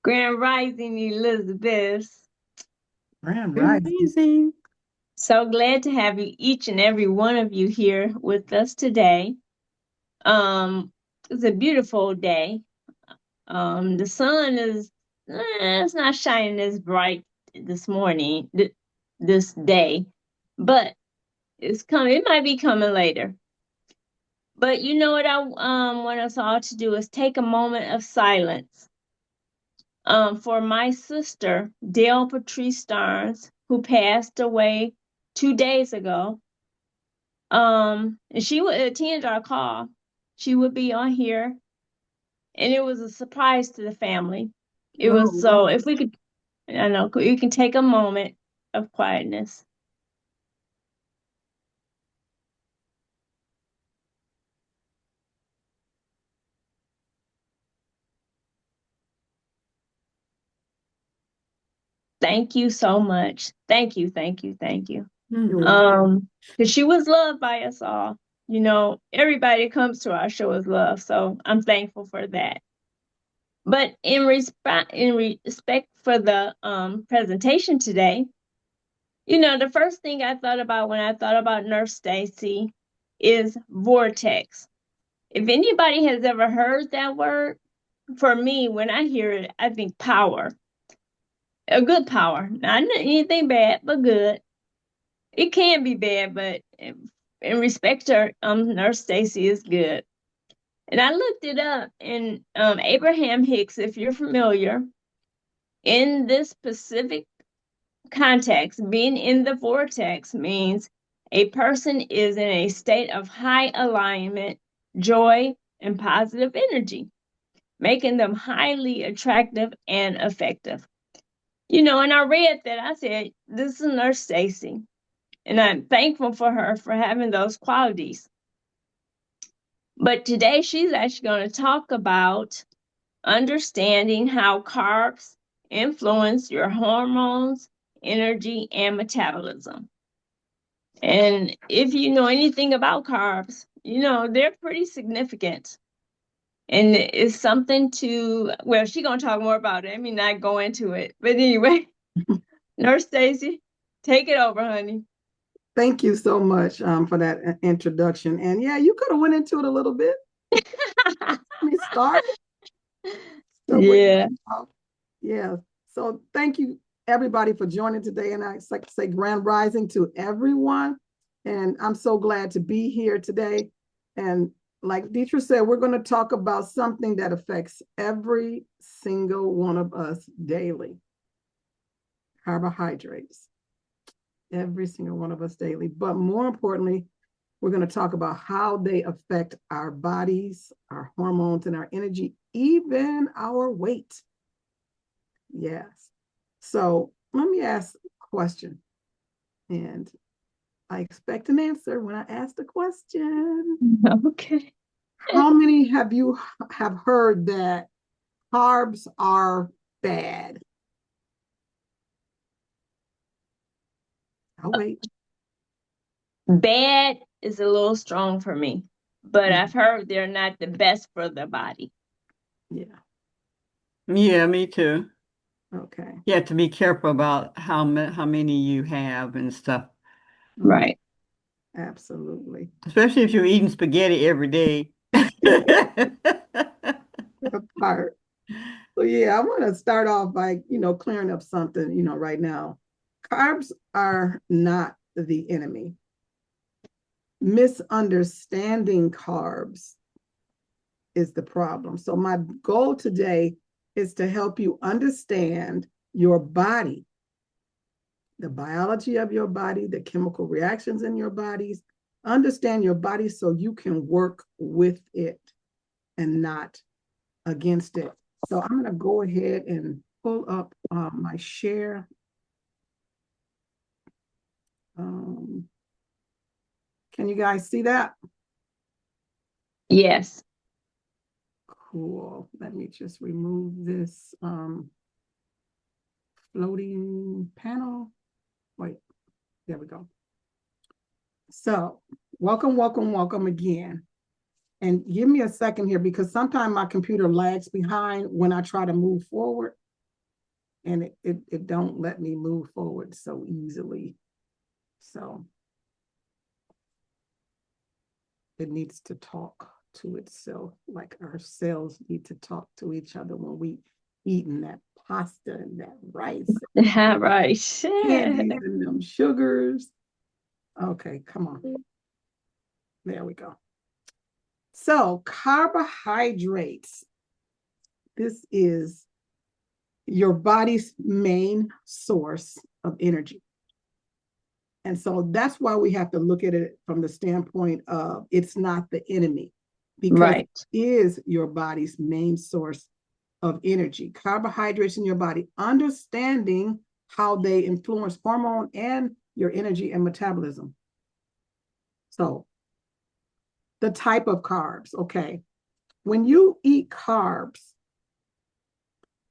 Grand Rising, Elizabeth. Grand Rising. Amazing. So glad to have you, each and every one of you here with us today. It's a beautiful day. The sun is, it's not shining as bright this morning, this day, but it's coming. It might be coming later. But you know what I want us all to do is take a moment of silence for my sister, Dale Patrice Starnes, who passed away 2 days ago. And she would attend our call. She would be on here, and it was a surprise to the family. It Oh, was so, wow. if we could, I know, you can take a moment of quietness. Thank you so much. Thank you, thank you, thank you. You're Mhm. welcome. Because she was loved by us all. You know, everybody that comes to our show is loved, so I'm thankful for that. But in respect for the presentation today, you know, the first thing I thought about when I thought about Nurse Stacy is vortex. If anybody has ever heard that word, for me, when I hear it, I think power, a good power, not anything bad, but good. It can be bad, but in respect to Nurse Stacy is good. And I looked it up, and Abraham Hicks, if you're familiar, in this specific context, being in the vortex means a person is in a state of high alignment, joy, and positive energy, making them highly attractive and effective. You know, and I read that, I said, this is Nurse Stacy, and I'm thankful for her for having those qualities. But today she's actually going to talk about understanding how carbs influence your hormones, energy, and metabolism. And if you know anything about carbs, you know they're pretty significant. And it's something to, well, she's going to talk more about it. I mean, not go into it. But anyway, Nurse Stacy, take it over, honey. Thank you so much for that introduction. And yeah, you could have went into it a little bit. Let me start. So we, Yeah. yeah. So thank you everybody for joining today. And I'd like to say grand rising to everyone. And I'm so glad to be here today. And like Deetra said, we're going to talk about something that affects every single one of us daily: carbohydrates. Every single one of us daily. But more importantly, we're going to talk about how they affect our bodies, our hormones, and our energy, even our weight. Yes. So let me ask a question. And I expect an answer when I ask the question. Okay. How many have you have heard that carbs are bad? I'll wait. Bad is a little strong for me, but I've heard they're not the best for the body. Yeah. Yeah, me too. Okay. You have to be careful about how many you have and stuff, Mm, Right. absolutely. especially if you're eating spaghetti every day. Part. So yeah, I want to start off by, clearing up something, right now. Carbs are not the enemy. Misunderstanding carbs is the problem. So my goal today is to help you understand your body, the biology of your body, the chemical reactions in your bodies. Understand your body so you can work with it and not against it. So I'm going to go ahead and pull up my share. Um, can you guys see that? Yes. Cool. Let me just remove this floating panel. Wait, there we go. So welcome, welcome, welcome again. And give me a second here because sometimes my computer lags behind when I try to move forward. and it don't let me move forward so easily. So it needs to talk to itself, like our cells need to talk to each other when we eating that pasta and that rice, Yeah, right. candies and them sugars. Okay, come on. There we go. So carbohydrates, this is your body's main source of energy. And so that's why we have to look at it from the standpoint of it's not the enemy, because Right. it is your body's main source of energy. Carbohydrates in your body, understanding how they influence hormone and your energy and metabolism. So the type of carbs, okay. When you eat carbs,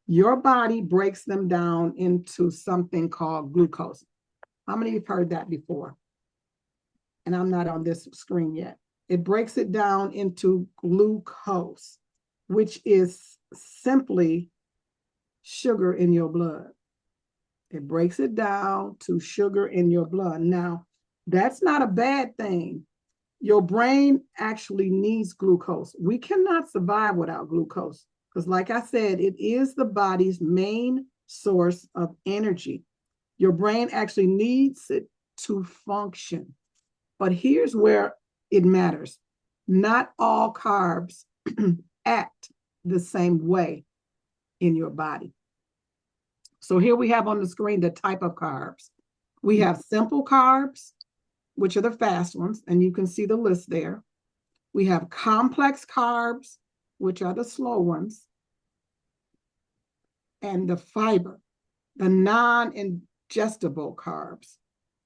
your body breaks them down into something called glucose. How many of you have heard that before? And I'm not on this screen yet. It breaks it down into glucose, which is simply sugar in your blood. It breaks it down to sugar in your blood. Now, that's not a bad thing. Your brain actually needs glucose. We cannot survive without glucose because, like I said, it is the body's main source of energy. Your brain actually needs it to function. But here's where it matters. Not all carbs act the same way in your body. So here we have on the screen the type of carbs. We have simple carbs, which are the fast ones, and you can see the list there. We have complex carbs, which are the slow ones, and the fiber, the non-ingestible carbs.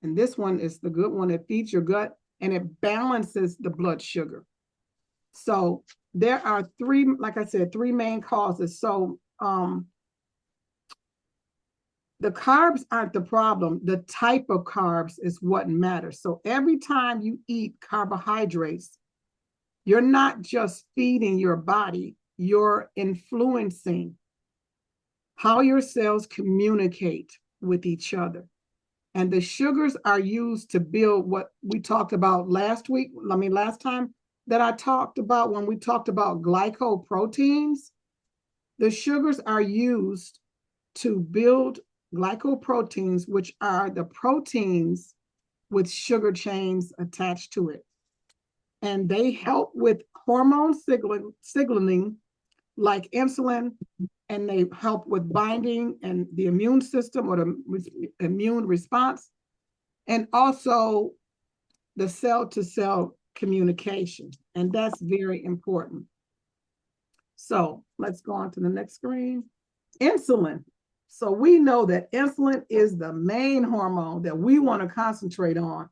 And this one is the good one. It feeds your gut and it balances the blood sugar. So there are three, like I said, three main causes. So the carbs aren't the problem. The type of carbs is what matters. So every time you eat carbohydrates, you're not just feeding your body, you're influencing how your cells communicate with each other. And the sugars are used to build what we talked about last time that I talked about when we talked about glycoproteins. The sugars are used to build glycoproteins, which are the proteins with sugar chains attached to it. And they help with hormone signaling like insulin, and they help with binding and the immune system or the immune response, and also the cell-to-cell communication. And that's very important. So let's go on to the next screen. Insulin. So we know that insulin is the main hormone that we want to concentrate on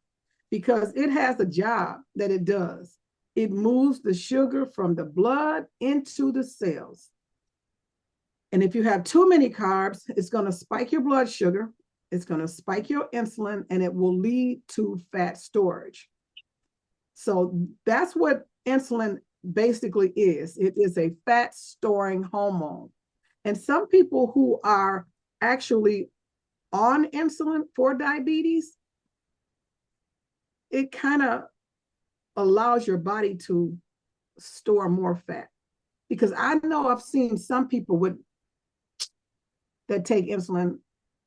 because it has a job that it does. It moves the sugar from the blood into the cells. And if you have too many carbs, it's going to spike your blood sugar, it's going to spike your insulin, and it will lead to fat storage. So that's what insulin basically is. It is a fat storing hormone. And some people who are actually on insulin for diabetes, it kind of allows your body to store more fat. Because I know I've seen some people that take insulin,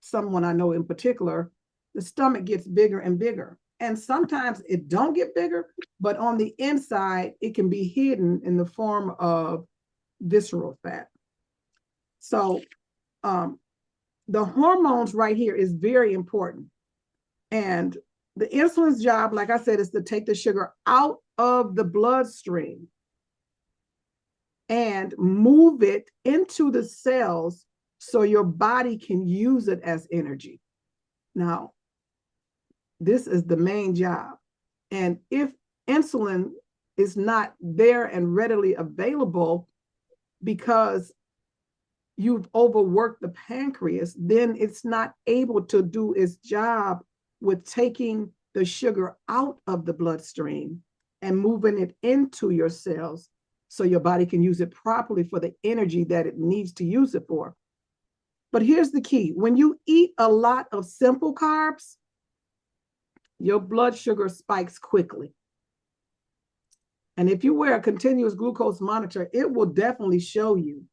someone I know in particular, the stomach gets bigger and bigger. And sometimes it don't get bigger, but on the inside, it can be hidden in the form of visceral fat. So the hormones right here is very important. And the insulin's job, like I said, is to take the sugar out of the bloodstream and move it into the cells so your body can use it as energy. Now, this is the main job. And if insulin is not there and readily available because you've overworked the pancreas, then it's not able to do its job with taking the sugar out of the bloodstream and moving it into your cells so your body can use it properly for the energy that it needs to use it for. But here's the key. When you eat a lot of simple carbs, your blood sugar spikes quickly. And if you wear a continuous glucose monitor, it will definitely show you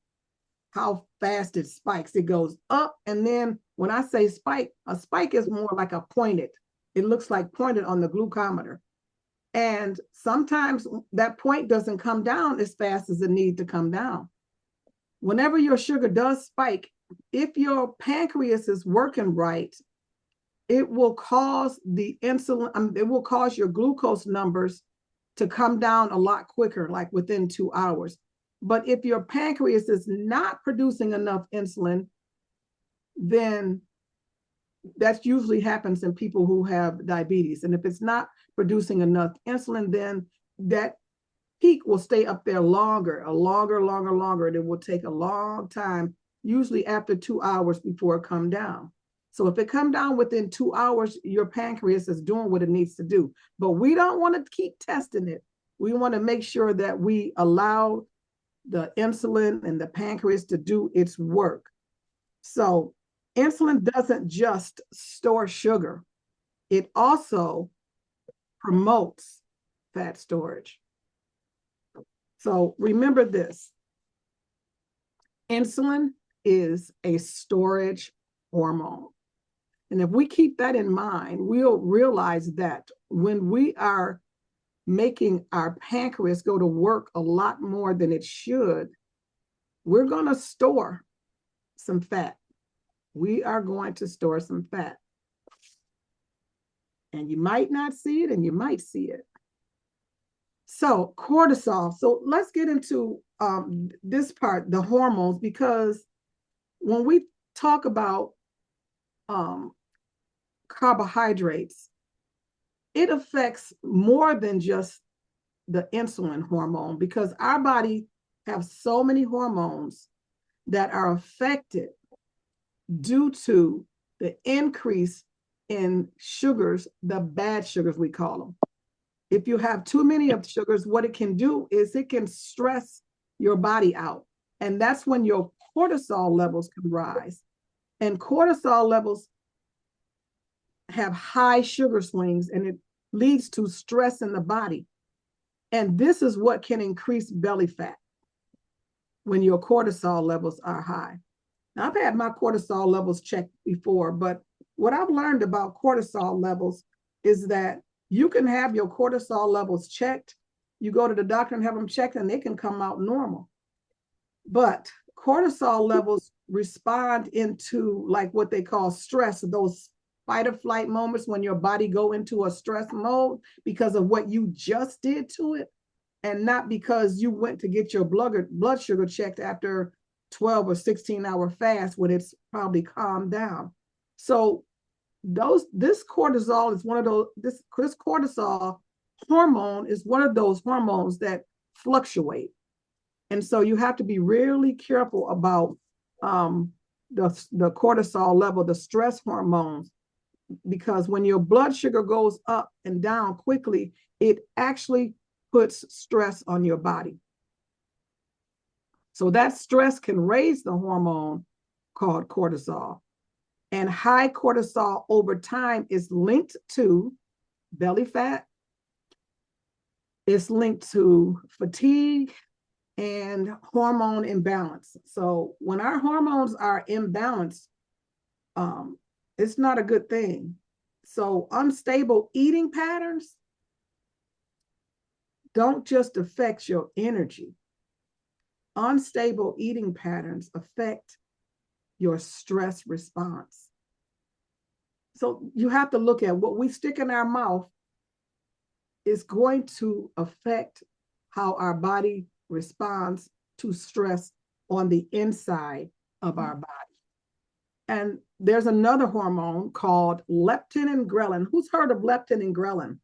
how fast it spikes. It goes up, and then when I say spike, a spike is more like a pointed. It looks like pointed on the glucometer. And sometimes that point doesn't come down as fast as it needs to come down. Whenever your sugar does spike, if your pancreas is working right, it will cause the insulin, it will cause your glucose numbers to come down a lot quicker, like within 2 hours. But if your pancreas is not producing enough insulin, then that usually happens in people who have diabetes. And if it's not producing enough insulin, then that peak will stay up there longer. And it will take a long time, usually after 2 hours before it come down. So if it come down within 2 hours, your pancreas is doing what it needs to do. But we don't want to keep testing it. We want to make sure that we allow the insulin and the pancreas to do its work. So insulin doesn't just store sugar. It also promotes fat storage. So remember this. Insulin is a storage hormone. And if we keep that in mind, we'll realize that when we are making our pancreas go to work a lot more than it should, we're going to store some fat. We are going to store some fat. And you might not see it, and you might see it. So cortisol. So let's get into this part, the hormones, because when we talk about carbohydrates, it affects more than just the insulin hormone, because our body have so many hormones that are affected due to the increase in sugars, the bad sugars we call them. If you have too many of sugars, what it can do is it can stress your body out. And that's when your cortisol levels can rise. And cortisol levels have high sugar swings, and it leads to stress in the body. And this is what can increase belly fat when your cortisol levels are high. Now, I've had my cortisol levels checked before, but what I've learned about cortisol levels is that you can have your cortisol levels checked. You go to the doctor and have them checked, and they can come out normal. But cortisol levels respond into like what they call stress, those fight or flight moments when your body go into a stress mode because of what you just did to it, and not because you went to get your blood sugar checked after 12 or 16-hour fast when it's probably calmed down. So this cortisol is one of those, this cortisol hormone is one of those hormones that fluctuate. And so you have to be really careful about the cortisol level, the stress hormones, because when your blood sugar goes up and down quickly, it actually puts stress on your body. So that stress can raise the hormone called cortisol. And high cortisol over time is linked to belly fat. It's linked to fatigue and hormone imbalance. So when our hormones are imbalanced, it's not a good thing. So unstable eating patterns don't just affect your energy. Unstable eating patterns affect your stress response. So you have to look at what we stick in our mouth is going to affect how our body responds to stress on the inside of our body. And there's another hormone called leptin and ghrelin. Who's heard of leptin and ghrelin?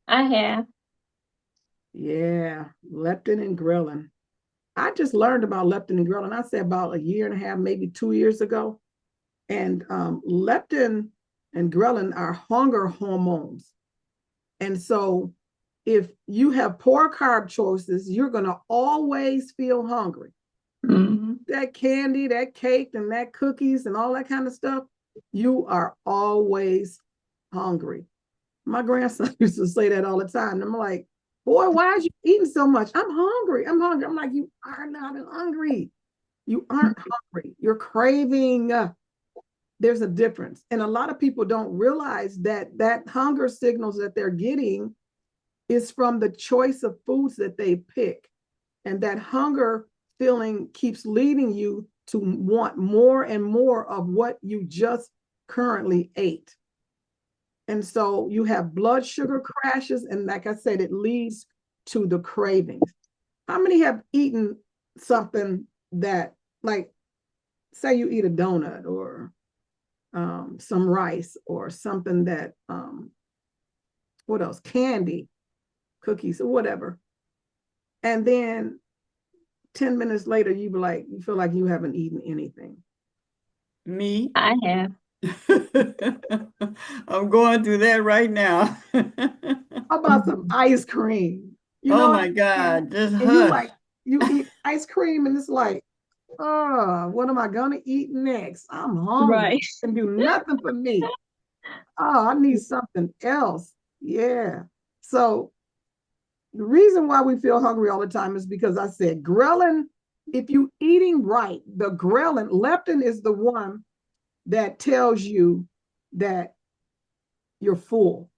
I have. Yeah, leptin and ghrelin. I just learned about leptin and ghrelin, I say about a year and a half, maybe 2 years ago. And leptin and ghrelin are hunger hormones. And so if you have poor carb choices, you're going to always feel hungry. that candy, that cake, and that cookies and all that kind of stuff, you are always hungry. My grandson used to say that all the time. I'm like, boy, why are you eating so much? I'm hungry. I'm hungry. I'm like, you are not hungry. You aren't hungry. You're craving. There's a difference. And a lot of people don't realize that that hunger signals that they're getting is from the choice of foods that they pick. And that hunger feeling keeps leading you to want more and more of what you just currently ate. And so you have blood sugar crashes. And like I said, it leads to the cravings. How many have eaten something that, like, say you eat a donut or some rice or something that, what else? Candy, cookies, or whatever. And then 10 minutes later, you be like, you feel like you haven't eaten anything. Me? I have. I'm going through that right now. How about some ice cream? You Oh know what my I'm saying? God, just And you hush. like, you eat ice cream and it's like, oh, what am I gonna eat next? I'm hungry. Right. Can do nothing for me. Oh, I need something else. Yeah. So the reason why we feel hungry all the time is because I said ghrelin, if you eating right, the ghrelin, leptin is the one that tells you that you're full.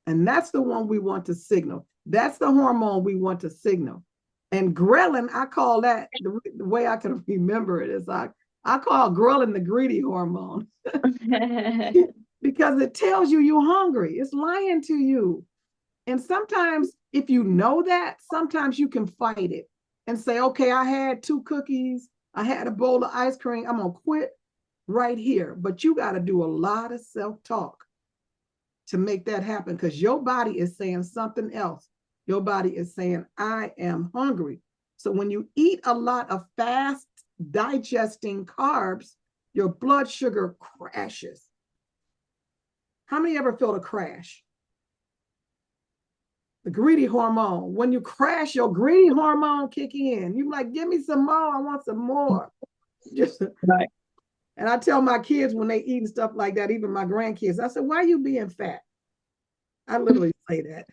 And that's the one we want to signal. That's the hormone we want to signal. And ghrelin, I call that, the way I can remember it is I call ghrelin the greedy hormone because it tells you you're hungry. It's lying to you. And sometimes, if you know that, sometimes you can fight it and say, okay, I had 2 cookies, I had a bowl of ice cream, I'm going to quit right here. But you got to do a lot of self talk to make that happen because your body is saying something else. Your body is saying, I am hungry. So when you eat a lot of fast digesting carbs, your blood sugar crashes. How many ever felt a crash? The greedy hormone. When you crash, your greedy hormone kick in. You're like, give me some more. I want some more. Just Right. and I tell my kids when they eat and stuff like that, even my grandkids, I said, why are you being fat? I literally say that.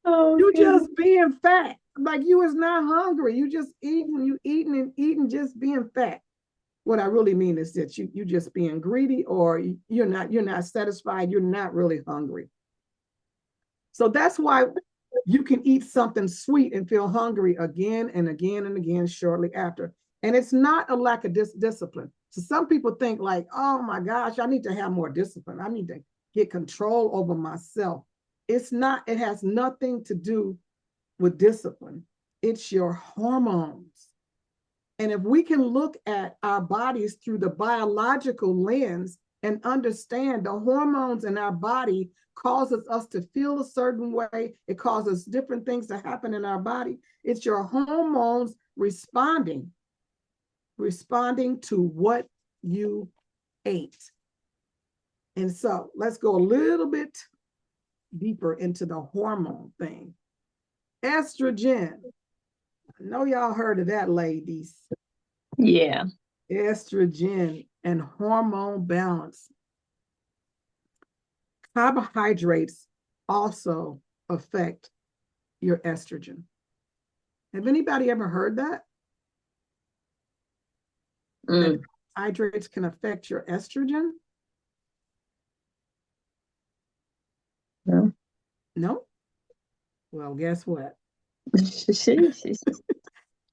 Oh, You goodness. just being fat. Like you is not hungry. You just eating and eating, just being fat. What I really mean is that you just being greedy or you're not satisfied. You're not really hungry. So that's why you can eat something sweet and feel hungry again and again and again shortly after. And it's not a lack of discipline. So some people think like, oh my gosh, I need to have more discipline. I need to get control over myself. It's not, it has nothing to do with discipline. It's your hormones. And if we can look at our bodies through the biological lens and understand the hormones in our body causes us to feel a certain way, it causes different things to happen in our body. It's your hormones responding to what you ate. And so let's go a little bit deeper into the hormone thing. Estrogen. I know y'all heard of that, ladies. Yeah. Estrogen and hormone balance. Carbohydrates also affect your estrogen. Have anybody ever heard that? That Mm. carbohydrates can affect your estrogen? No. No? Well, guess what?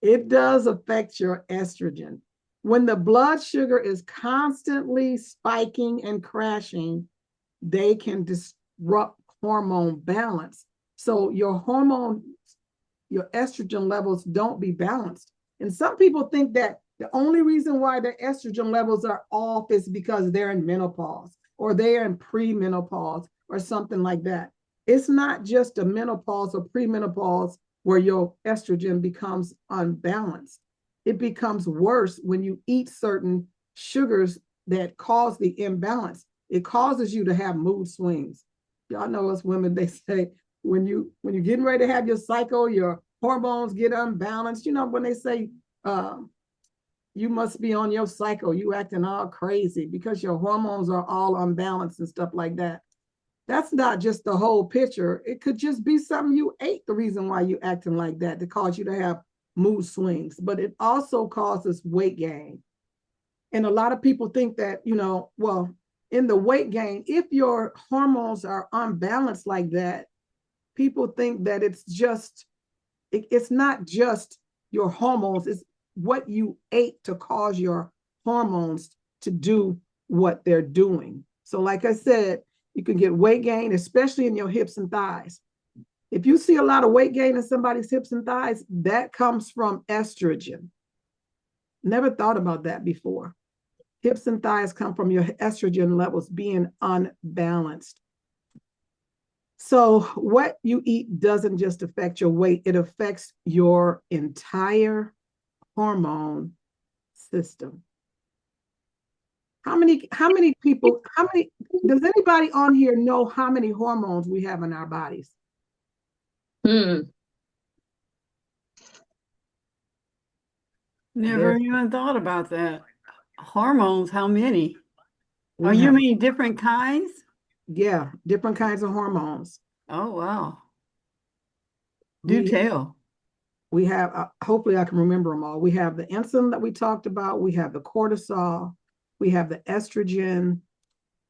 It does affect your estrogen. When the blood sugar is constantly spiking and crashing, they can disrupt hormone balance. So your estrogen levels don't be balanced. And some people think that the only reason why their estrogen levels are off is because they're in menopause or they're in premenopause or something like that. It's not just a menopause or premenopause where your estrogen becomes unbalanced. It becomes worse when you eat certain sugars that cause the imbalance. It causes you to have mood swings. Y'all know us women, they say when you're getting ready to have your cycle, your hormones get unbalanced. You know, when they say you must be on your cycle. You acting all crazy because your hormones are all unbalanced and stuff like that. That's not just the whole picture. It could just be something you ate, the reason why you acting like that, to cause you to have mood swings. But it also causes weight gain. And a lot of people think that, well, in the weight gain, if your hormones are unbalanced like that, people think that it's not just your hormones, it's what you ate to cause your hormones to do what they're doing. So, like I said, you can get weight gain, especially in your hips and thighs. If you see a lot of weight gain in somebody's hips and thighs, that comes from estrogen. Never thought about that before. Hips and thighs come from your estrogen levels being unbalanced. So, what you eat doesn't just affect your weight, it affects your entire hormone system. How many people, does anybody on here know how many hormones we have in our bodies? Never even thought about that. Hormones, how many? Oh, you mean different kinds? Yeah, different kinds of hormones. Oh, wow. Do tell. We have, hopefully I can remember them all. We have the insulin that we talked about. We have the cortisol. We have the estrogen.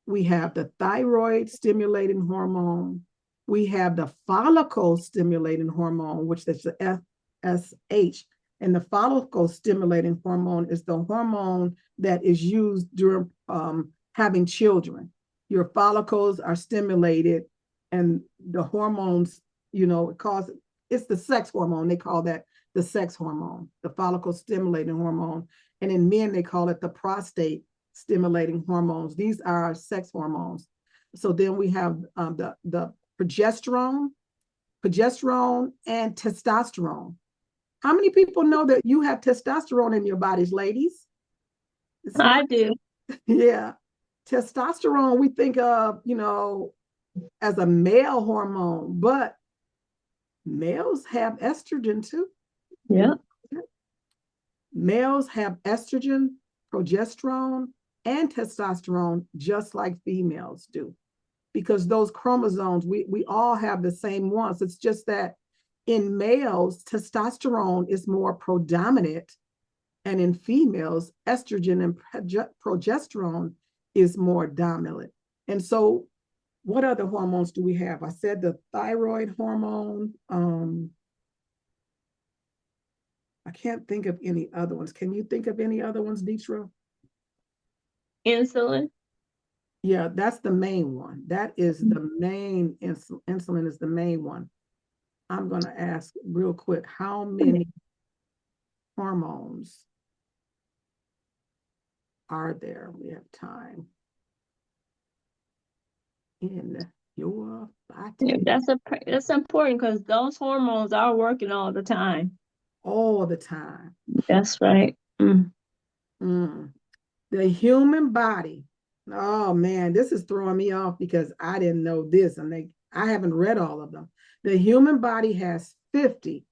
We have the thyroid stimulating hormone. We have the follicle stimulating hormone, which is the FSH. And the follicle stimulating hormone is the hormone that is used during having children. Your follicles are stimulated, and the hormones, it's the sex hormone. They call that the sex hormone, the follicle stimulating hormone. And in men, they call it the prostate stimulating hormones. These are our sex hormones. So then we have the progesterone and testosterone. How many people know that you have testosterone in your bodies, ladies? I do. Yeah. Testosterone, we think of, as a male hormone, but males have estrogen too. Yeah. Males have estrogen, progesterone, and testosterone, just like females do. Because those chromosomes, we all have the same ones. It's just that in males, testosterone is more predominant, and in females, estrogen and progesterone is more dominant. And so, what other hormones do we have? I said the thyroid hormone. I can't think of any other ones. Can you think of any other ones, Deetra? Insulin. Yeah, that's the main one. That is the main insulin is the main one. I'm going to ask real quick, how many hormones are there? We have time in your body. Yeah, that's important because those hormones are working all the time. All the time. That's right. Mm. The human body. Oh man, this is throwing me off because I didn't know this, and I haven't read all of them. The human body has 50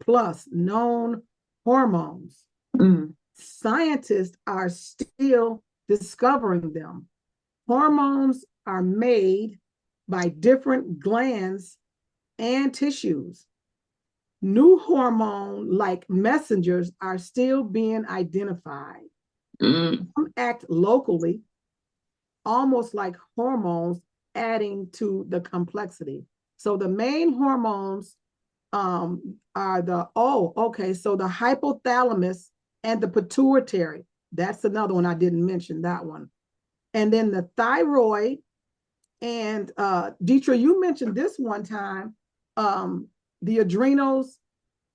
plus known hormones. Scientists are still discovering them. Hormones are made by different glands and tissues. New hormone like messengers are still being identified. Some act locally, almost like hormones, adding to the complexity. So the main hormones are so the hypothalamus and the pituitary. That's another one I didn't mention, that one. And then the thyroid, and Deetra, you mentioned this one time, the adrenals.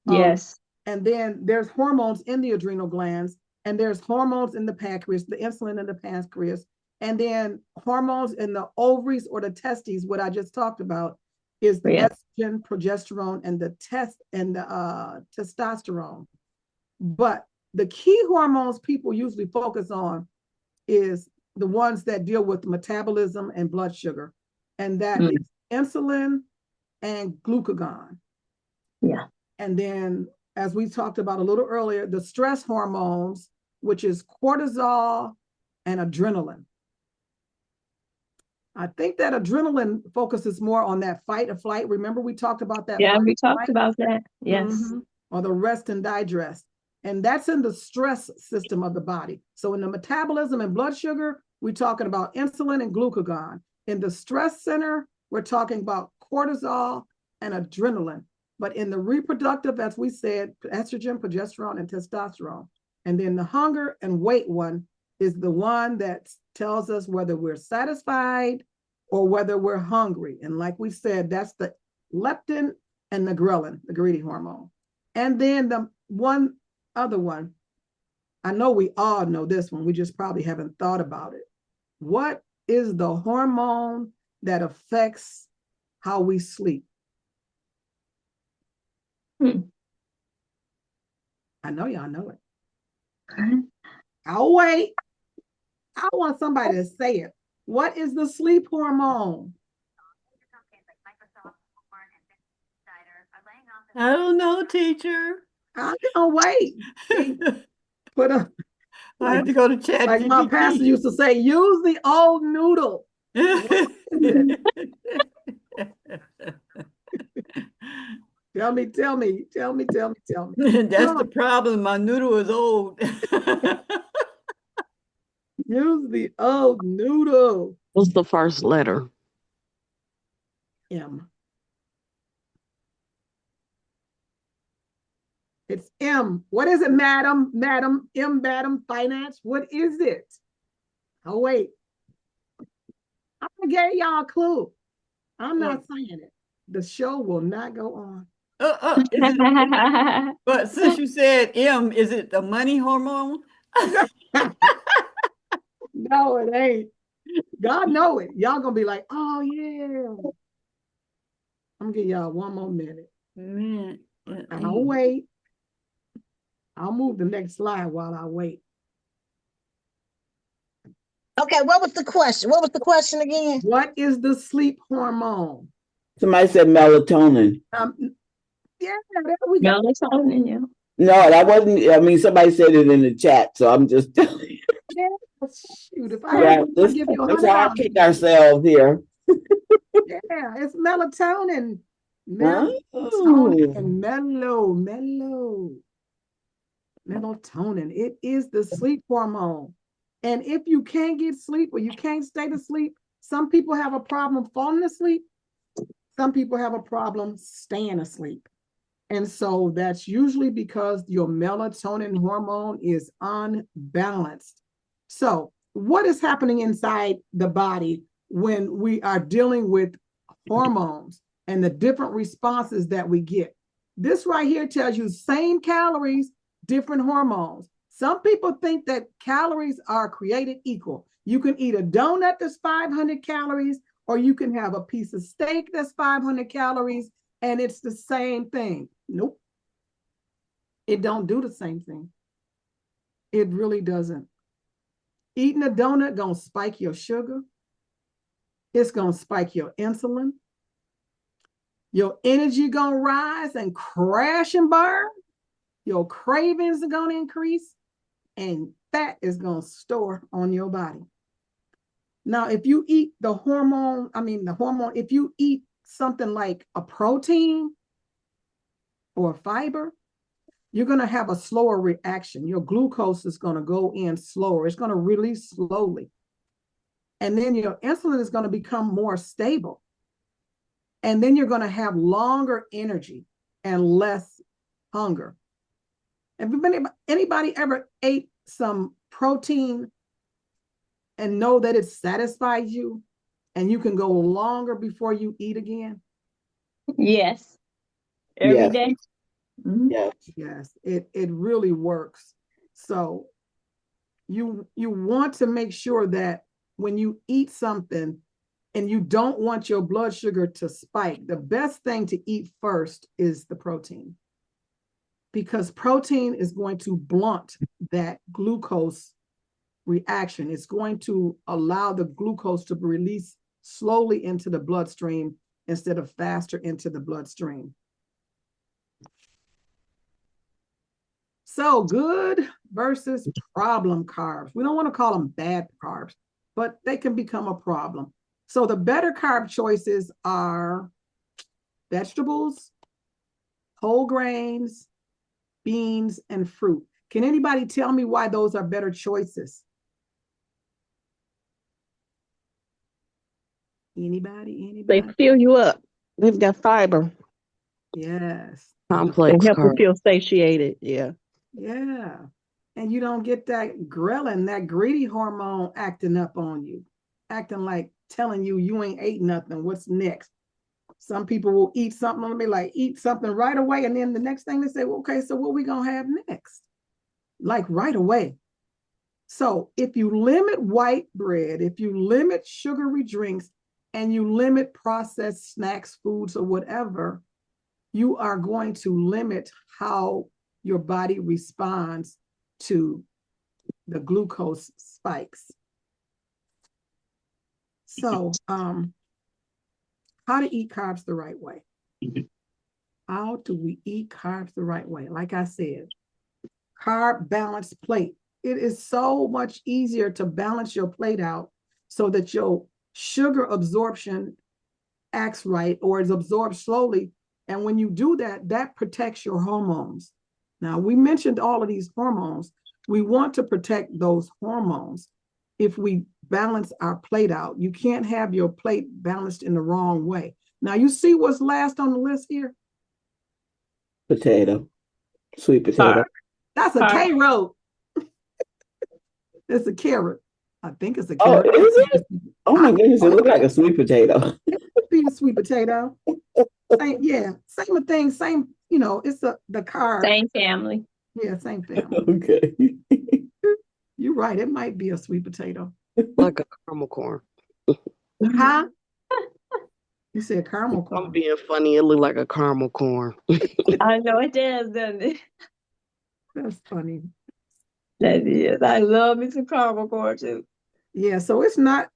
Yes. And then there's hormones in the adrenal glands, and there's hormones in the pancreas, the insulin in the pancreas, and then hormones in the ovaries or the testes. What I just talked about is the estrogen, progesterone, and the testosterone. But the key hormones people usually focus on is the ones that deal with metabolism and blood sugar, and that is insulin and glucagon. Yeah. And then as we talked about a little earlier, the stress hormones, which is cortisol and adrenaline. I think that adrenaline focuses more on that fight or flight. Remember, we talked about that. Yeah, we talked flight? about that. Yes. Or the rest and digest. And that's in the stress system of the body. So in the metabolism and blood sugar, we're talking about insulin and glucagon. In the stress center, we're talking about cortisol and adrenaline. But in the reproductive, as we said, estrogen, progesterone, and testosterone. And then the hunger and weight one is the one that tells us whether we're satisfied or whether we're hungry. And like we said, that's the leptin and the ghrelin, the greedy hormone. And then the one other one, I know we all know this one, we just probably haven't thought about it. What is the hormone that affects how we sleep? I know y'all know it. I'll wait. I want somebody to say it. What is the sleep hormone? I don't know, teacher. I'm gonna wait. Put a, I had to go to chat. like my pastor used to say, use the old noodle. Tell me. That's the problem. My noodle is old. Use the old noodle. What's the first letter? M. It's M. What is it, madam? Madam, M, madam, finance. What is it? Oh, wait. I'm going to give y'all a clue. I'm not saying it. The show will not go on. But since you said M, is it the money hormone? No, it ain't. God know it. Y'all gonna be like, oh yeah. I'm gonna give y'all one more minute. Man, I'll wait. I'll move the next slide while I wait. Okay, what was the question? What was the question again? What is the sleep hormone? Somebody said melatonin. Yeah, there we go. Melatonin, yeah. No, that wasn't. I mean, somebody said it in the chat, so I'm just telling you. Yeah, shoot, if I give you that's how I kick ourselves here. Yeah, it's melatonin. Melatonin, melatonin. It is the sleep hormone. And if you can't get sleep or you can't stay to sleep, some people have a problem falling asleep. Some people have a problem staying asleep. And so that's usually because your melatonin hormone is unbalanced. So what is happening inside the body when we are dealing with hormones and the different responses that we get? This right here tells you same calories, different hormones. Some people think that calories are created equal. You can eat a donut that's 500 calories, or you can have a piece of steak that's 500 calories, and it's the same thing. Nope. It don't do the same thing. It really doesn't. Eating a donut gonna spike your sugar. It's gonna spike your insulin. Your energy gonna rise and crash and burn. Your cravings are gonna increase, and fat is gonna store on your body. Now, if you eat if you eat something like a protein or fiber, you're going to have a slower reaction. Your glucose is going to go in slower. It's going to release slowly. And then your insulin is going to become more stable. And then you're going to have longer energy and less hunger. Have anybody ever ate some protein and know that it satisfies you and you can go longer before you eat again? Yes. Every day. Mm-hmm. Yes, it really works. So you want to make sure that when you eat something and you don't want your blood sugar to spike, the best thing to eat first is the protein, because protein is going to blunt that glucose reaction. It's going to allow the glucose to be released slowly into the bloodstream instead of faster into the bloodstream. So good versus problem carbs. We don't want to call them bad carbs, but they can become a problem. So the better carb choices are vegetables, whole grains, beans, and fruit. Can anybody tell me why those are better choices? Anybody? They fill you up. They've got fiber. Yes. They Complex help you carb. feel satiated. Yeah. Yeah. And you don't get that ghrelin, that greedy hormone acting up on you, acting like telling you you ain't ate nothing. What's next? Some people will eat something and be like, eat something right away. And then the next thing they say, well, okay, so what we going to have next? Like right away. So if you limit white bread, if you limit sugary drinks, and you limit processed snacks, foods, or whatever, you are going to limit how your body responds to the glucose spikes. So, how to eat carbs the right way? How do we eat carbs the right way? Like I said, carb balanced plate. It is so much easier to balance your plate out so that your sugar absorption acts right or is absorbed slowly. And when you do that, that protects your hormones. Now, we mentioned all of these hormones. We want to protect those hormones if we balance our plate out. You can't have your plate balanced in the wrong way. Now, you see what's last on the list here? Potato, sweet potato. That's a Carb. carrot. It's a carrot. I think it's a Oh, carrot. is it? Oh my goodness, it looked like a sweet potato. It could be a sweet potato. Same, yeah, same thing, same, it's the carb. Same family. Yeah, same family. Okay. You're right. It might be a sweet potato. Like a caramel corn. Huh? You said caramel I'm corn. being funny. It look like a caramel corn. I know it does, doesn't it? That's funny. That is. I love me some caramel corn too. Yeah, so it's not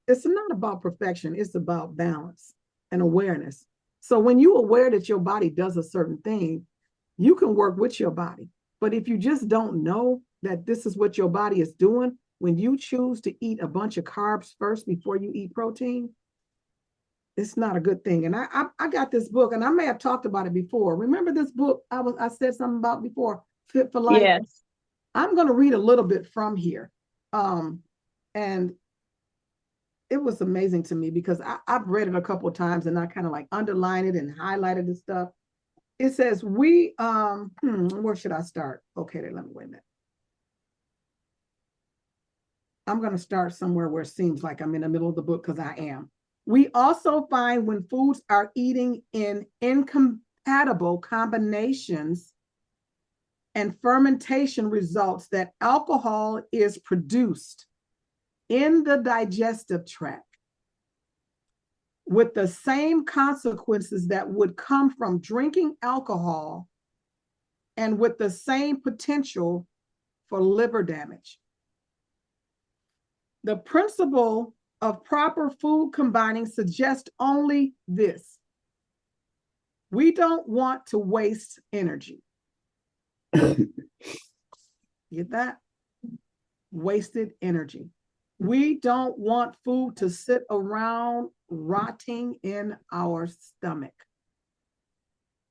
about perfection. It's about balance and awareness. So when you're aware that your body does a certain thing, you can work with your body. But if you just don't know that this is what your body is doing, when you choose to eat a bunch of carbs first before you eat protein, it's not a good thing. And I got this book, and I may have talked about it before. Remember this book I said something about before, Fit for Life? Yes. I'm going to read a little bit from here. And it was amazing to me because I've read it a couple of times and I kind of like underlined it and highlighted the stuff. It says, where should I start? Okay, let me wait a minute. I'm going to start somewhere where it seems like I'm in the middle of the book because I am. We also find when foods are eating in incompatible combinations and fermentation results that alcohol is produced in the digestive tract with the same consequences that would come from drinking alcohol and with the same potential for liver damage. The principle of proper food combining suggests only this: we don't want to waste energy. Get that? Wasted energy. We don't want food to sit around rotting in our stomach.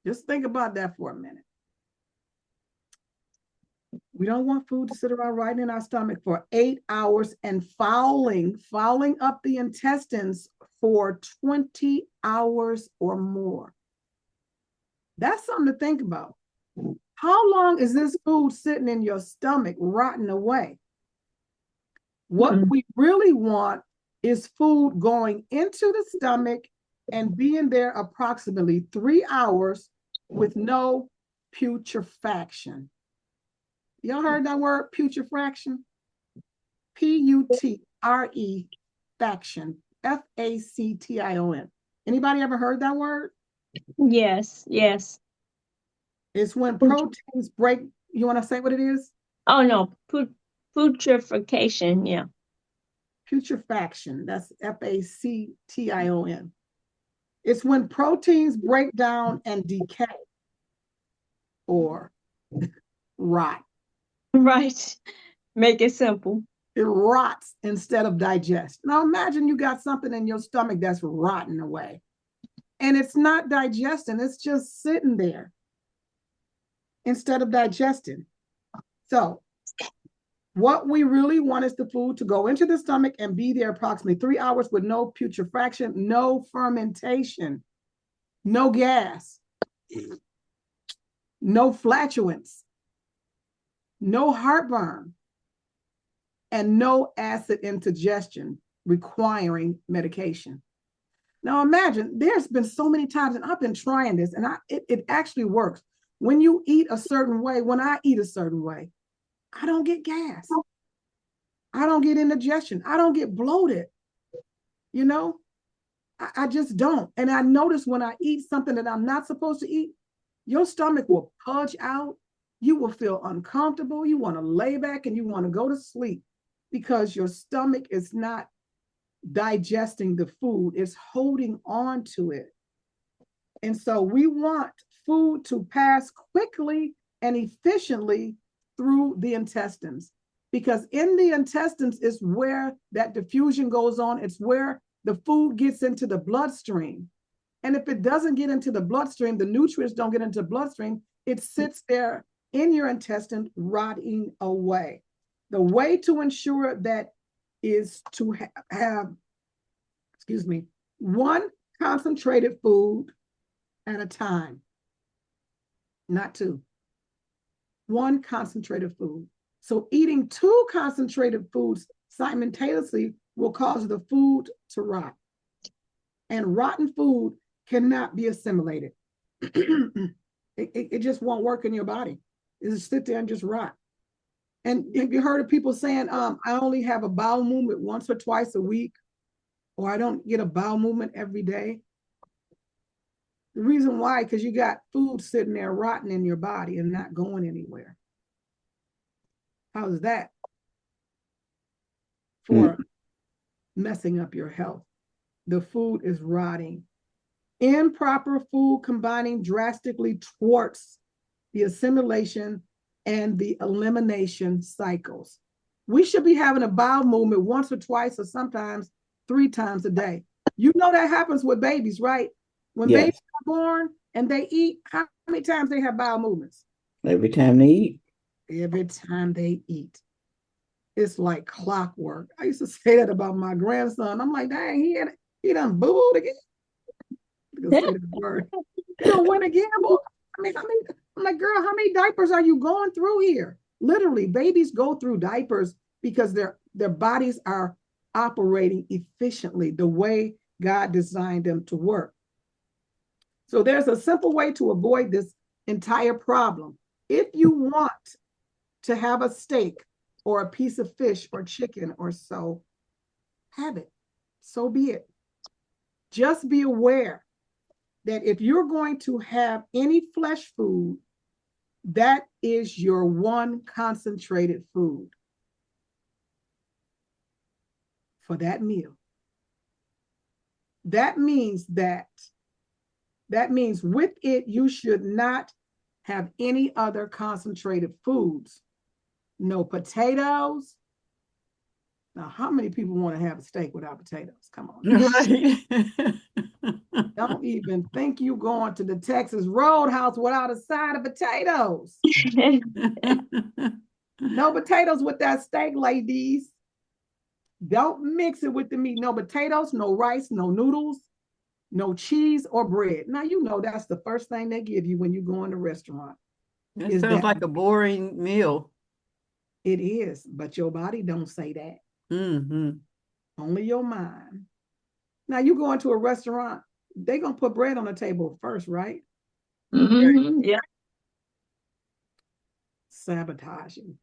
Just think about that for a minute. We don't want food to sit around rotting in our stomach for 8 hours and fouling up the intestines for 20 hours or more. That's something to think about. How long is this food sitting in your stomach rotting away? What we really want is food going into the stomach and being there approximately 3 hours with no putrefaction. Y'all heard that word, putrefaction? P-U-T-R-E faction, F-A-C-T-I-O-N. Anybody ever heard that word? Yes. Yes. It's when proteins break. You want to say what it is? Oh no. Putrefaction. Yeah. Putrefaction. That's F-A-C-T-I-O-N. It's when proteins break down and decay or rot. Right. Make it simple. It rots instead of digest. Now imagine you got something in your stomach that's rotting away and it's not digesting, it's just sitting there instead of digesting. So what we really want is the food to go into the stomach and be there approximately 3 hours with no putrefaction, no fermentation, no gas, no flatulence, no heartburn, and no acid indigestion requiring medication. Now imagine, there's been so many times, and I've been trying this, and it actually works. When you eat a certain way, when I eat a certain way, I don't get gas. I don't get indigestion. I don't get bloated. You know, I just don't. And I notice when I eat something that I'm not supposed to eat, your stomach will pudge out. You will feel uncomfortable. You want to lay back and you want to go to sleep because your stomach is not digesting the food, it's holding on to it. And so we want food to pass quickly and efficiently through the intestines, because in the intestines is where that diffusion goes on. It's where the food gets into the bloodstream. And if it doesn't get into the bloodstream, the nutrients don't get into the bloodstream, it sits there in your intestine rotting away. The way to ensure that is to have, one concentrated food at a time, not two. One concentrated food. So eating two concentrated foods simultaneously will cause the food to rot. And rotten food cannot be assimilated. It just won't work in your body. It just sit there and just rot. And have you heard of people saying, I only have a bowel movement once or twice a week, or I don't get a bowel movement every day? The reason why, because you got food sitting there rotting in your body and not going anywhere. How's that for messing up your health? The food is rotting. Improper food combining drastically thwarts the assimilation and the elimination cycles. We should be having a bowel movement once or twice or sometimes 3 times a day. You know that happens with babies, right? When Yes. babies are born and they eat, how many times they have bowel movements? Every time they eat. Every time they eat. It's like clockwork. I used to say that about my grandson. I'm like, dang, he done boo-booed again. You can say that word. He done went again, boy. I'm like, girl, how many diapers are you going through here? Literally, babies go through diapers because their bodies are operating efficiently the way God designed them to work. So there's a simple way to avoid this entire problem. If you want to have a steak or a piece of fish or chicken or so, have it. So be it. Just be aware that if you're going to have any flesh food, that is your one concentrated food for that meal. That means with it, you should not have any other concentrated foods. No potatoes. Now, how many people want to have a steak without potatoes? Come on. Right. Don't even think you going to the Texas Roadhouse without a side of potatoes. No potatoes with that steak, ladies. Don't mix it with the meat. No potatoes, no rice, no noodles, no cheese or bread. Now, you know that's the first thing they give you when you go in the restaurant. It sounds like a boring meal. It is, but your body don't say that. Mm-hmm. Only your mind. Now, you go into a restaurant, they're going to put bread on the table first, right? Mm-hmm. Yeah. Sabotaging.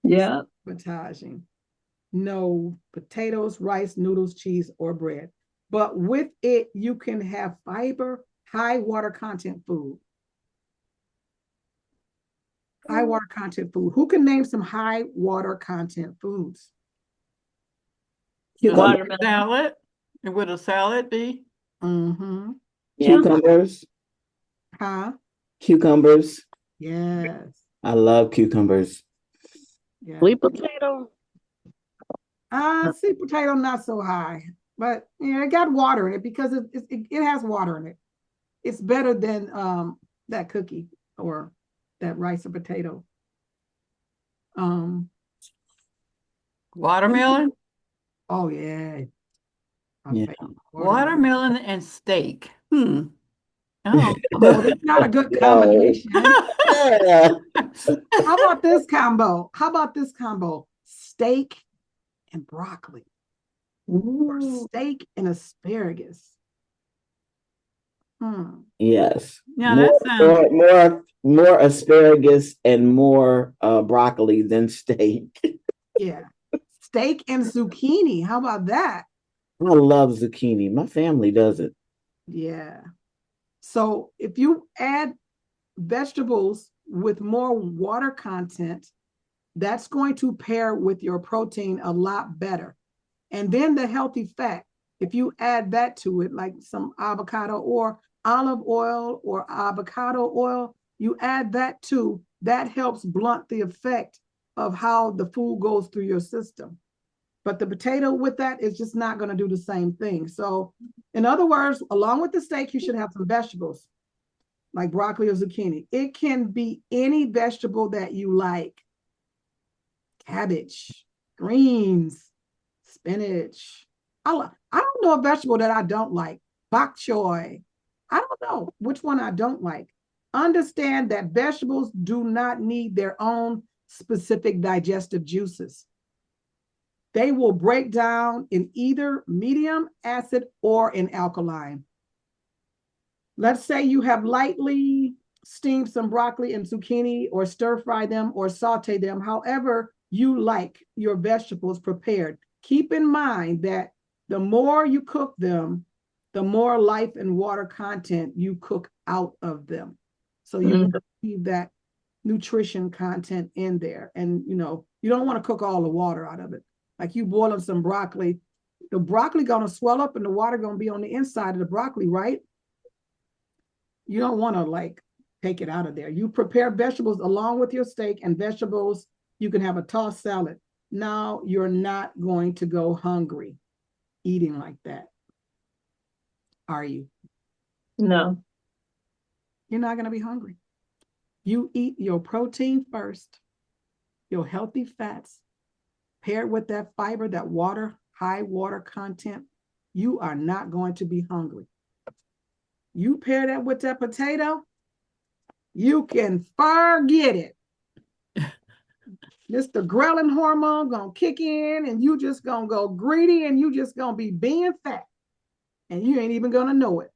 Yeah. Sabotaging. No potatoes, rice, noodles, cheese, or bread. But with it, you can have fiber, high water content food. High water content food. Who can name some high water content foods? Watermelon. Salad. And would a salad be? Mm-hmm. Yeah. Cucumbers. Huh? Cucumbers. Yes. I love cucumbers. Yeah. Sweet potato. Sweet potato, not so high, but yeah, it got water in it because it has water in it. It's better than that cookie or that rice or potato. Watermelon? Oh yeah. My Yeah. favorite. Watermelon and steak. Oh. Well, it's not a good No. combination. Yeah. How about this combo? How about this combo? Steak and broccoli, or Ooh. steak and asparagus. Yes. Yeah, More, that sounds more asparagus and more broccoli than steak. Yeah. Steak and zucchini. How about that? I love zucchini. My family does it. Yeah. So if you add vegetables with more water content, that's going to pair with your protein a lot better. And then the healthy fat, if you add that to it, like some avocado or olive oil or avocado oil, you add that too, that helps blunt the effect of how the food goes through your system. But the potato with that is just not going to do the same thing. So, in other words, along with the steak, you should have some vegetables like broccoli or zucchini. It can be any vegetable that you like: cabbage, greens, spinach. I don't know a vegetable that I don't like. Bok choy. I don't know which one I don't like. Understand that vegetables do not need their own specific digestive juices. They will break down in either medium acid or in alkaline. Let's say you have lightly steamed some broccoli and zucchini, or stir fry them or saute them, however you like your vegetables prepared. Keep in mind that the more you cook them, the more life and water content you cook out of them. So you leave that nutrition content in there. And you don't want to cook all the water out of it. Like you boiling some broccoli, the broccoli gonna swell up and the water gonna be on the inside of the broccoli, right? You don't want to like take it out of there. You prepare vegetables along with your steak and vegetables. You can have a tossed salad. Now you're not going to go hungry eating like that. Are you? No. You're not going to be hungry. You eat your protein first, your healthy fats, paired with that fiber, that water, high water content. You are not going to be hungry. You pair that with that potato, you can forget it. This the ghrelin hormone gonna kick in, and you just gonna go greedy, and you just gonna be being fat, and you ain't even gonna know it.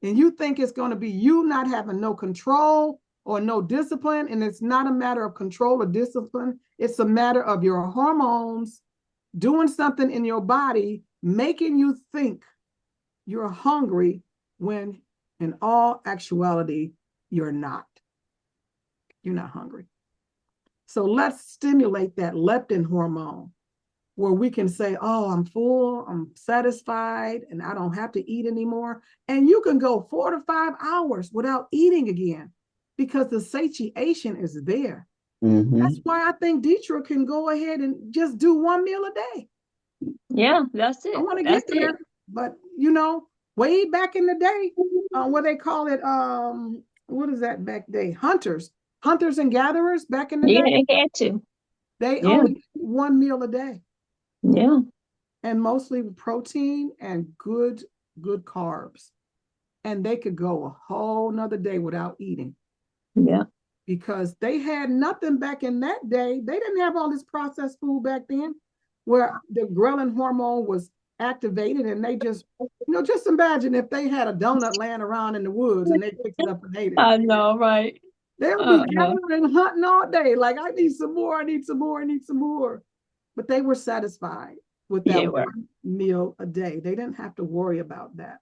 And you think it's gonna be you not having no control or no discipline, and it's not a matter of control or discipline. It's a matter of your hormones doing something in your body, making you think you're hungry when in all actuality, you're not. You're not hungry. So let's stimulate that leptin hormone where we can say, oh, I'm full, I'm satisfied, and I don't have to eat anymore. And you can go 4 to 5 hours without eating again because the satiation is there. That's why I think Deetra can go ahead and just do 1 meal a day. Yeah, that's it. I want to That's get there, it. but way back in the day, what they call it, what is that back day? Hunters and gatherers back in the Yeah, day, they had to. they Yeah. only 1 meal a day, Yeah. and mostly protein and good carbs. And they could go a whole nother day without eating Yeah. because they had nothing back in that day. They didn't have all this processed food back then where the ghrelin hormone was activated, and they just imagine if they had a donut laying around in the woods and they picked it up and ate it. I know, right? They'll be gathering and hunting all day. Like, I need some more, I need some more, I need some more. But they were satisfied with that 1 meal a day. They didn't have to worry about that.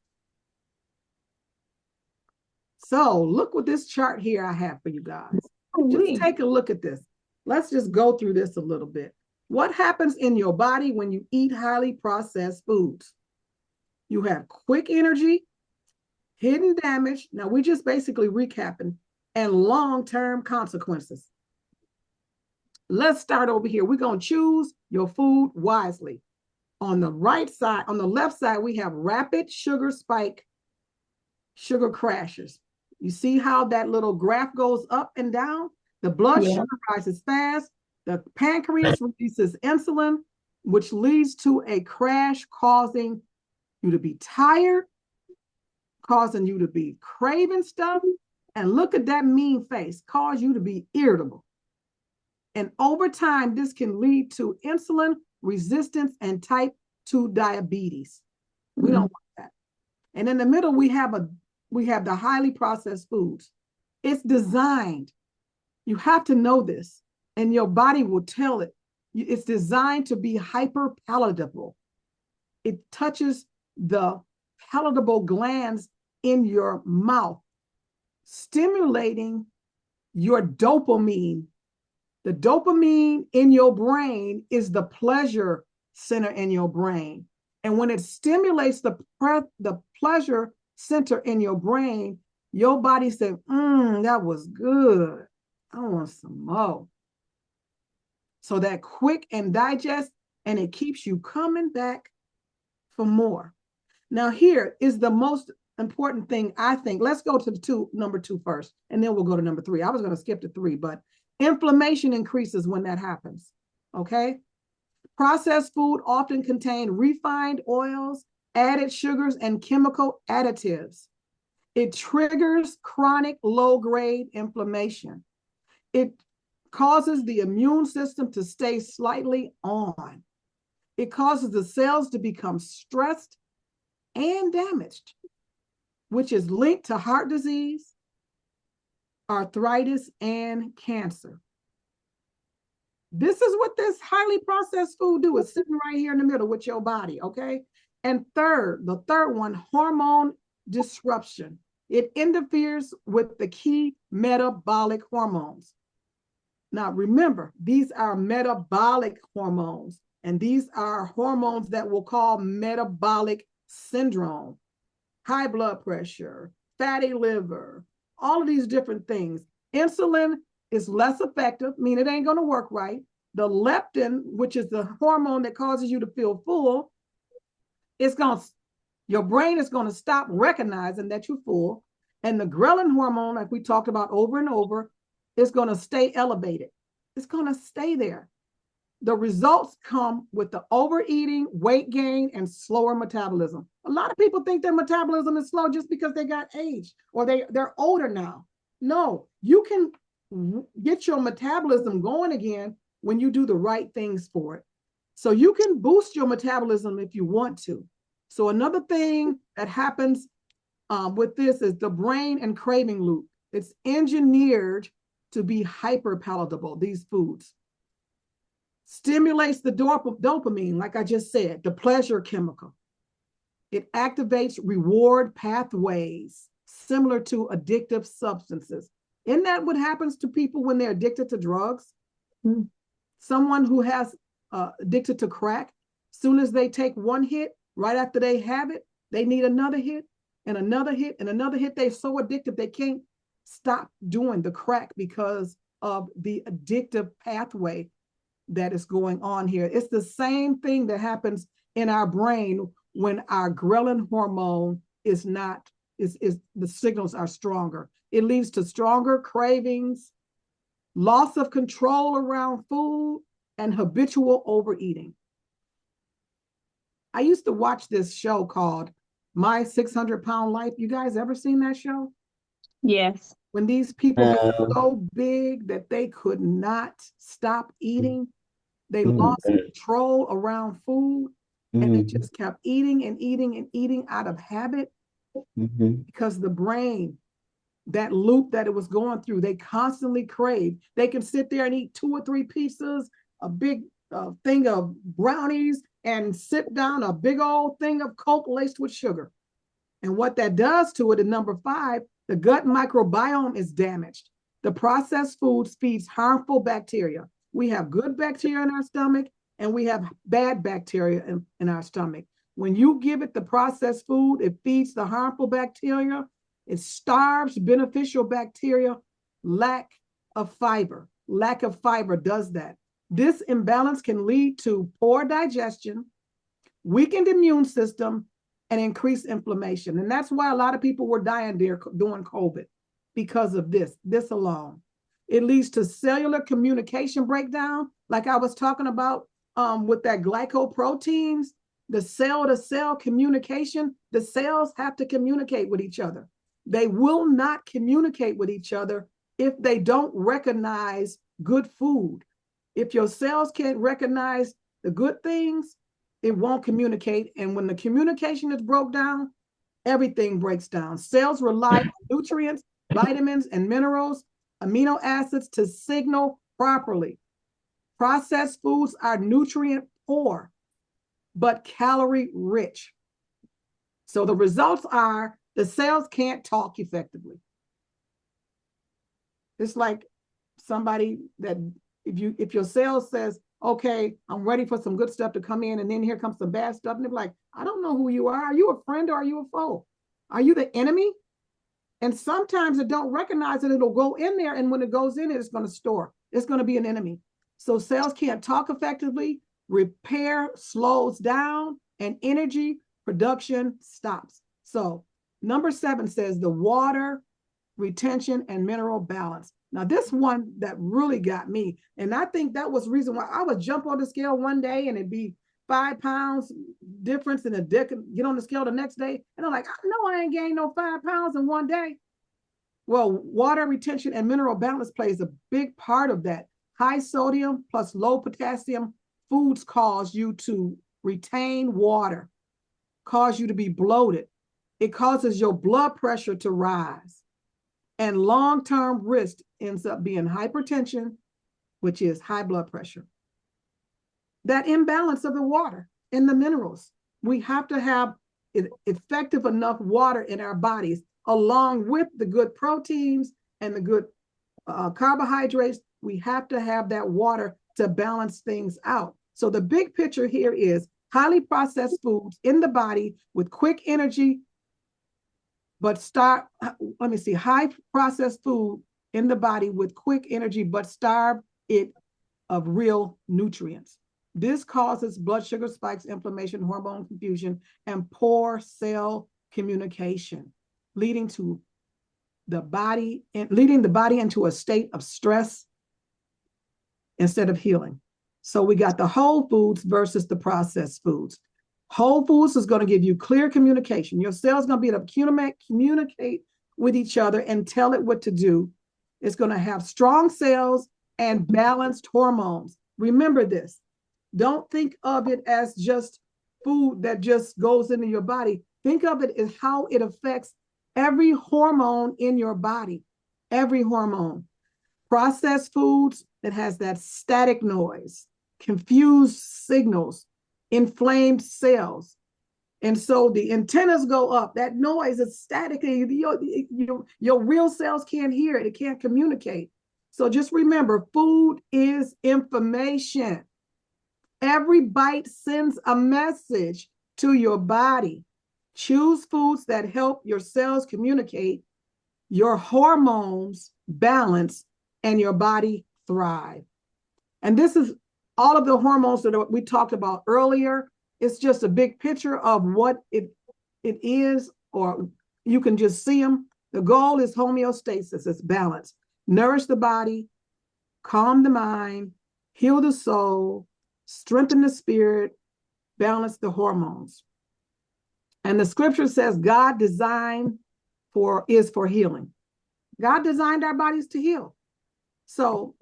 So look what this chart here I have for you guys. Just take a look at this. Let's just go through this a little bit. What happens in your body when you eat highly processed foods? You have quick energy, hidden damage. Now we just basically recapping, and long-term consequences. Let's start over here. We're going to choose your food wisely. On the right side, on the left side, we have rapid sugar spike, sugar crashers. You see how that little graph goes up and down? The blood Yeah. sugar rises fast. The pancreas releases insulin, which leads to a crash, causing you to be tired, causing you to be craving stuff. And look at that mean face, cause you to be irritable. And over time, this can lead to insulin resistance and type 2 diabetes. We don't want that. And in the middle, we have the highly processed foods. It's designed. You have to know this, and your body will tell it. It's designed to be hyper palatable. It touches the palatable glands in your mouth, stimulating your dopamine. The dopamine in your brain is the pleasure center in your brain. And when it stimulates the pleasure center in your brain, your body says, that was good. I want some more. So that quick and digest, and it keeps you coming back for more. Now, here is the most important thing, I think. Let's go to number 2 first, and then we'll go to number 3. I was going to skip to 3, but inflammation increases when that happens, okay? Processed food often contain refined oils, added sugars, and chemical additives. It triggers chronic low-grade inflammation. It causes the immune system to stay slightly on. It causes the cells to become stressed and damaged, which is linked to heart disease, arthritis, and cancer. This is what this highly processed food do. It's sitting right here in the middle with your body, okay? And the third one, hormone disruption. It interferes with the key metabolic hormones. Now, remember, these are metabolic hormones, and these are hormones that we'll call metabolic syndrome, high blood pressure, fatty liver, all of these different things. Insulin is less effective, meaning it ain't going to work right. The leptin, which is the hormone that causes you to feel full, your brain is going to stop recognizing that you're full. And the ghrelin hormone, like we talked about over and over, is going to stay elevated. It's going to stay there. The results come with the overeating, weight gain, and slower metabolism. A lot of people think their metabolism is slow just because they got age or they're older now. No, you can get your metabolism going again when you do the right things for it. So you can boost your metabolism if you want to. So another thing that happens with this is the brain and craving loop. It's engineered to be hyper palatable, these foods. Stimulates the dopamine, like I just said, the pleasure chemical. It activates reward pathways similar to addictive substances. Isn't that what happens to people when they're addicted to drugs? Mm-hmm. Someone who has addicted to crack, soon as they take one hit, right after they have it, they need another hit and another hit and another hit. They're so addicted they can't stop doing the crack because of the addictive pathway that is going on here. It's the same thing that happens in our brain when our ghrelin hormone is the signals are stronger. It leads to stronger cravings, loss of control around food, and habitual overeating. I used to watch this show called My 600-Pound Life. You guys ever seen that show? Yes. When these people get so big that they could not stop eating, they lost control around food, and they just kept eating and eating and eating out of habit because the brain, that loop that it was going through, they constantly crave. They can sit there and eat 2 or 3 pieces, a big thing of brownies, and sit down a big old thing of Coke laced with sugar. And what that does to it, in number 5, the gut microbiome is damaged. The processed foods feeds harmful bacteria. We have good bacteria in our stomach, and we have bad bacteria in our stomach. When you give it the processed food, it feeds the harmful bacteria. It starves beneficial bacteria. Lack of fiber does that. This imbalance can lead to poor digestion, weakened immune system, and increased inflammation. And that's why a lot of people were dying during COVID because of this alone. It leads to cellular communication breakdown, like I was talking about with that glycoproteins, the cell-to-cell communication. The cells have to communicate with each other. They will not communicate with each other if they don't recognize good food. If your cells can't recognize the good things, it won't communicate. And when the communication is broke down, everything breaks down. Cells rely on nutrients, vitamins, and minerals, amino acids to signal properly. Processed foods are nutrient poor, but calorie rich. So the results are the cells can't talk effectively. It's like somebody that if your cell says, okay, I'm ready for some good stuff to come in, and then here comes some bad stuff, and they're like, I don't know who you are. Are you a friend or are you a foe? Are you the enemy? And sometimes it don't recognize it. It'll go in there, and when it goes in, it's going to store. It's going to be an enemy. So cells can't talk effectively, repair slows down, and energy production stops. So number 7 says the water retention and mineral balance. Now this one that really got me, and I think that was the reason why I would jump on the scale one day and it'd be 5 pounds difference in a dick, get on the scale the next day, and I'm like, no, I ain't gained no 5 pounds in one day. Well, water retention and mineral balance plays a big part of that. High sodium plus low potassium foods cause you to retain water, cause you to be bloated. It causes your blood pressure to rise. And long-term risk ends up being hypertension, which is high blood pressure. That imbalance of the water and the minerals. We have to have effective enough water in our bodies, along with the good proteins and the good carbohydrates. We have to have that water to balance things out. So the big picture here is highly processed foods in the body with quick energy, but high processed food in the body with quick energy, but starve it of real nutrients. This causes blood sugar spikes, inflammation, hormone confusion, and poor cell communication, leading the body into a state of stress instead of healing. So we got the whole foods versus the processed foods. Whole foods is going to give you clear communication. Your cell's going to be able to communicate with each other and tell it what to do. It's going to have strong cells and balanced hormones. Remember this. Don't think of it as just food that just goes into your body. Think of it as how it affects every hormone in your body, every hormone. Processed foods that has that static noise, confused signals, inflamed cells. And so the antennas go up. That noise is static. Your real cells can't hear it. It can't communicate. So just remember, food is information. Every bite sends a message to your body. Choose foods that help your cells communicate, your hormones balance, and your body thrive. And this is all of the hormones that we talked about earlier. It's just a big picture of what it is, or you can just see them. The goal is homeostasis, it's balance. Nourish the body, calm the mind, heal the soul, strengthen the spirit, balance the hormones. And the scripture says God designed is for healing. God designed our bodies to heal. So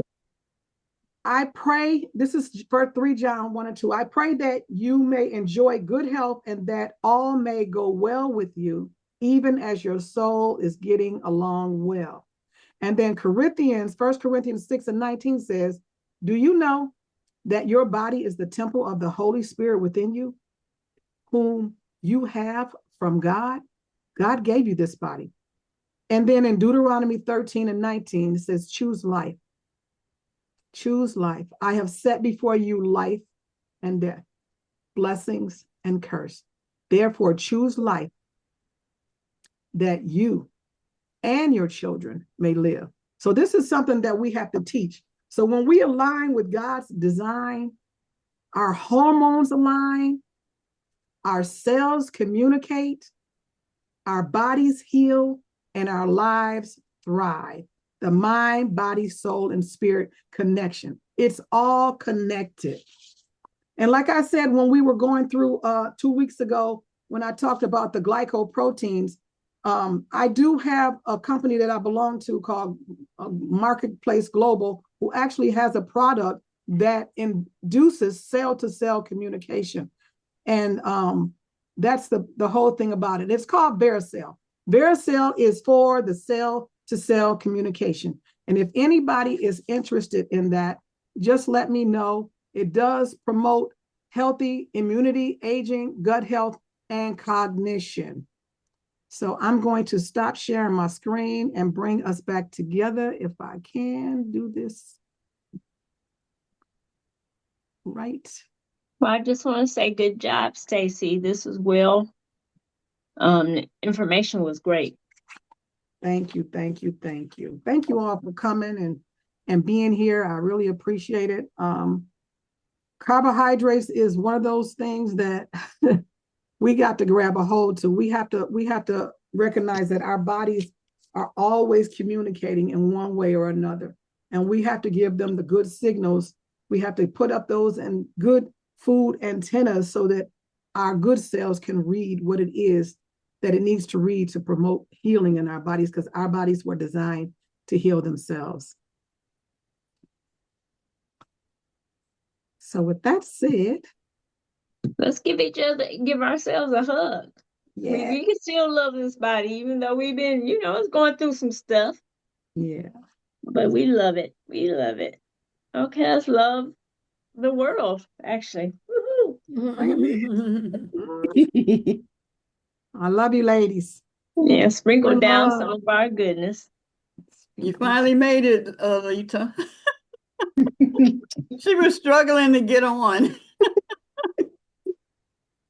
I pray, this is for 3 John 1 and 2. I pray that you may enjoy good health and that all may go well with you, even as your soul is getting along well. And then 1 Corinthians 6 and 19 says, do you know that your body is the temple of the Holy Spirit within you, whom you have from God? God gave you this body. And then in Deuteronomy 13 and 19, it says, choose life. Choose life. I have set before you life and death, blessings and curse. Therefore, choose life that you and your children may live. So this is something that we have to teach. So when we align with God's design, our hormones align, our cells communicate, our bodies heal, and our lives thrive. The mind, body, soul, and spirit connection. It's all connected. And like I said, when we were going through 2 weeks ago, when I talked about the glycoproteins, I do have a company that I belong to called Marketplace Global, who actually has a product that induces cell-to-cell communication. And that's the whole thing about it. It's called Vericell. Vericell is for the cell-to-cell communication. And if anybody is interested in that, just let me know. It does promote healthy immunity, aging, gut health, and cognition. So I'm going to stop sharing my screen and bring us back together if I can do this right. Well, I just want to say good job, Stacy. This was well. The information was great. Thank you, thank you, thank you. Thank you all for coming and being here. I really appreciate it. Carbohydrates is one of those things that we got to grab a hold to. We have to recognize that our bodies are always communicating in one way or another. And we have to give them the good signals. We have to put up those and good food antennas so that our good cells can read what it is that it needs to read to promote healing in our bodies, because our bodies were designed to heal themselves. So with that said, Let's give ourselves a hug. yeah, We can still love this body, even though we've been, it's going through some stuff. yeah. But we love it. We love it. Okay, let's love the world, actually. Woohoo! I love you, ladies. Yeah, sprinkle Good down love. some of our goodness. You finally made it, Lita. She was struggling to get on.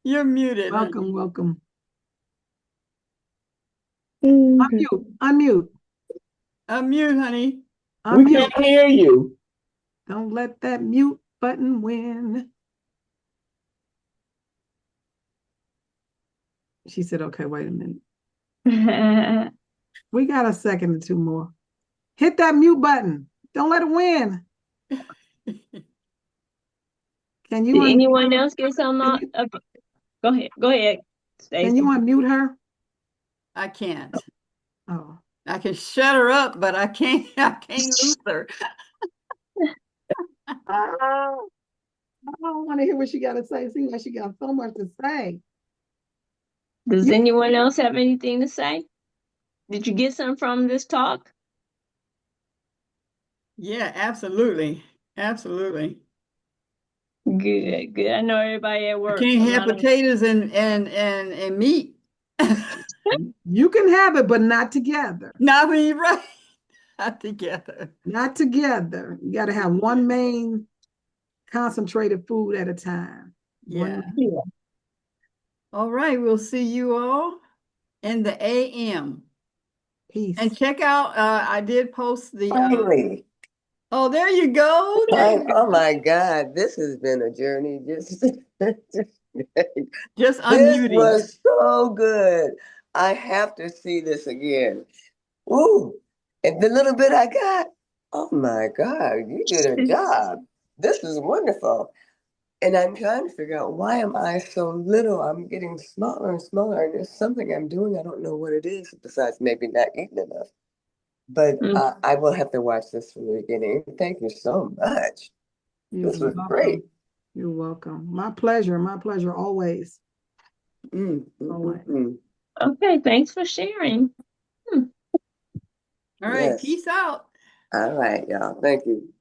You're muted. Welcome, welcome. Unmute, unmute. Unmute, honey. We Unmute. can't hear you. Don't let that mute button win. She said, okay, wait a minute. We got a second or two more. Hit that mute button. Don't let it win. Can you Did unmute anyone her? else get some? Okay. Go ahead, Stacy. Can you unmute her? I can't. Oh. I can shut her up, but I can't lose her. I don't want to hear what she got to say. It seems like she got so much to say. Does anyone else have anything to say? Did you get some from this talk? Yeah, absolutely. Absolutely. Good, good. I know everybody at I work. can't have potatoes and meat. You can have it, but not together. Not when you're right. Not together. Not together. You got to have one main concentrated food at a time. Yeah. Yeah. All right. We'll see you all in the AM. Peace. And check out, I did post the. Finally. Oh, there you go. There you Oh go. my God, this has been a journey. Just Just this unmuting. was so good. I have to see this again. Ooh, and the little bit I got, oh my God, you did a job. This is wonderful. And I'm trying to figure out, why am I so little? I'm getting smaller and smaller, and there's something I'm doing. I don't know what it is, besides maybe not eating enough. But I will have to watch this from the beginning. Thank you so much. This was great. You're welcome. My pleasure. My pleasure always. Always. Okay, thanks for sharing. All right, Yes. peace out. All right, y'all. Thank you.